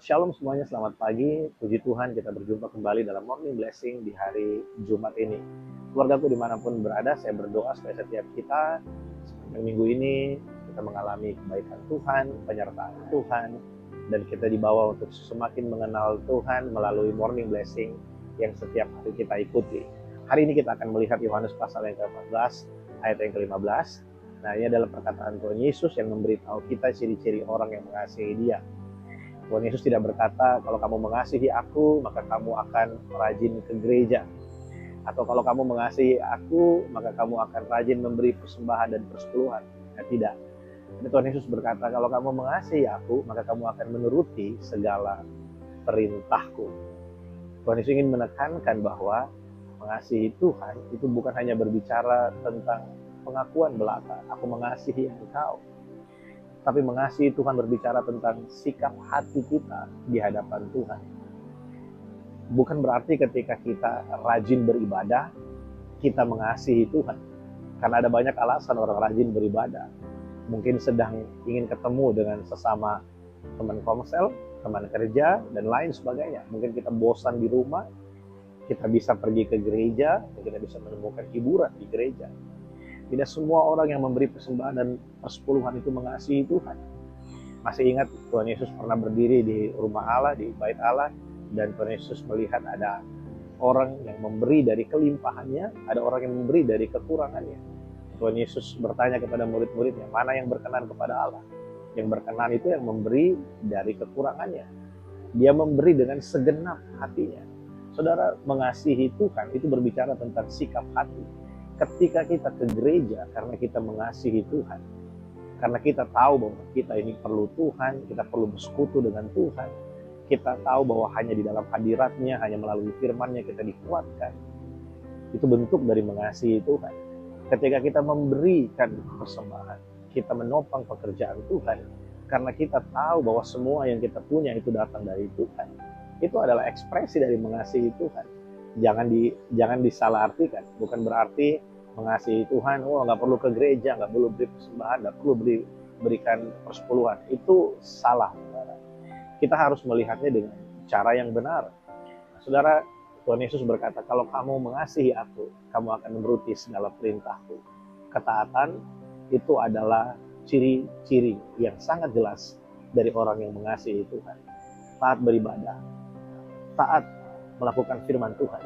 Shalom semuanya, selamat pagi. Puji Tuhan kita berjumpa kembali dalam Morning Blessing di hari Jumat ini. Keluargaku dimanapun berada, saya berdoa supaya setiap kita sepanjang minggu ini kita mengalami kebaikan Tuhan, penyertaan Tuhan, dan kita dibawa untuk semakin mengenal Tuhan melalui Morning Blessing yang setiap hari kita ikuti. Hari ini kita akan melihat Yohanes pasal yang ke-14, ayat yang ke-15. Nah, ini adalah perkataan Tuhan Yesus yang memberitahu kita ciri-ciri orang yang mengasihi Dia. Tuhan Yesus tidak berkata, kalau kamu mengasihi aku, maka kamu akan rajin ke gereja. Atau kalau kamu mengasihi aku, maka kamu akan rajin memberi persembahan dan persepuluhan. Nah, tidak. Tuhan Yesus berkata, kalau kamu mengasihi aku, maka kamu akan menuruti segala perintahku. Tuhan Yesus ingin menekankan bahwa mengasihi Tuhan itu bukan hanya berbicara tentang pengakuan belaka, aku mengasihi engkau. Tapi mengasihi Tuhan berbicara tentang sikap hati kita di hadapan Tuhan. Bukan berarti ketika kita rajin beribadah, kita mengasihi Tuhan. Karena ada banyak alasan orang rajin beribadah. Mungkin sedang ingin ketemu dengan sesama teman komsel, teman kerja, dan lain sebagainya. Mungkin kita bosan di rumah, kita bisa pergi ke gereja, dan kita bisa menemukan hiburan di gereja. Tidak semua orang yang memberi persembahan dan persepuluhan itu mengasihi Tuhan. Masih ingat Tuhan Yesus pernah berdiri di rumah Allah, di bait Allah, dan Tuhan Yesus melihat ada orang yang memberi dari kelimpahannya, ada orang yang memberi dari kekurangannya. Tuhan Yesus bertanya kepada murid-muridnya, mana yang berkenan kepada Allah? Yang berkenan itu yang memberi dari kekurangannya. Dia memberi dengan segenap hatinya. Saudara, mengasihi Tuhan itu berbicara tentang sikap hati. Ketika kita ke gereja karena kita mengasihi Tuhan, karena kita tahu bahwa kita ini perlu Tuhan, kita perlu bersekutu dengan Tuhan, kita tahu bahwa hanya di dalam hadiratnya, hanya melalui firman-Nya kita dikuatkan. Itu bentuk dari mengasihi Tuhan. Ketika kita memberikan persembahan, kita menopang pekerjaan Tuhan, karena kita tahu bahwa semua yang kita punya itu datang dari Tuhan. Itu adalah ekspresi dari mengasihi Tuhan. Jangan disalahartikan. Bukan berarti mengasihi Tuhan, nggak perlu ke gereja, nggak perlu beri persembahan, nggak perlu berikan persepuluhan. Itu salah, saudara. Kita harus melihatnya dengan cara yang benar. Saudara, Tuhan Yesus berkata, kalau kamu mengasihi aku, kamu akan menuruti segala perintahku. Ketaatan itu adalah ciri-ciri yang sangat jelas dari orang yang mengasihi Tuhan. Taat beribadah, taat melakukan firman Tuhan,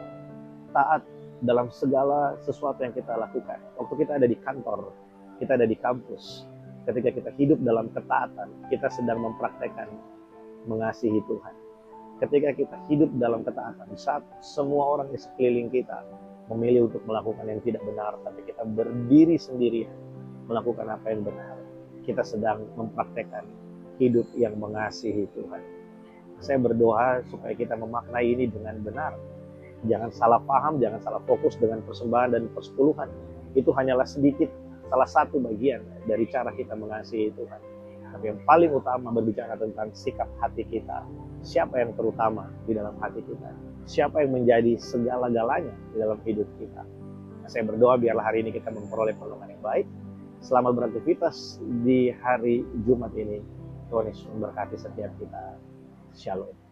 taat dalam segala sesuatu yang kita lakukan. Waktu kita ada di kantor, kita ada di kampus, ketika kita hidup dalam ketaatan, kita sedang mempraktekkan mengasihi Tuhan. Ketika kita hidup dalam ketaatan, saat semua orang di sekeliling kita memilih untuk melakukan yang tidak benar, tapi kita berdiri sendirian melakukan apa yang benar, kita sedang mempraktekkan hidup yang mengasihi Tuhan. Saya berdoa supaya kita memaknai ini dengan benar. Jangan salah paham, jangan salah fokus dengan persembahan dan persepuluhan. Itu hanyalah sedikit, salah satu bagian dari cara kita mengasihi Tuhan. Tapi yang paling utama berbicara tentang sikap hati kita. Siapa yang terutama di dalam hati kita? Siapa yang menjadi segala-galanya di dalam hidup kita? Saya berdoa biarlah hari ini kita memperoleh pertolongan yang baik. Selamat beraktivitas di hari Jumat ini. Tuhan Yesus memberkati setiap kita. Shalom.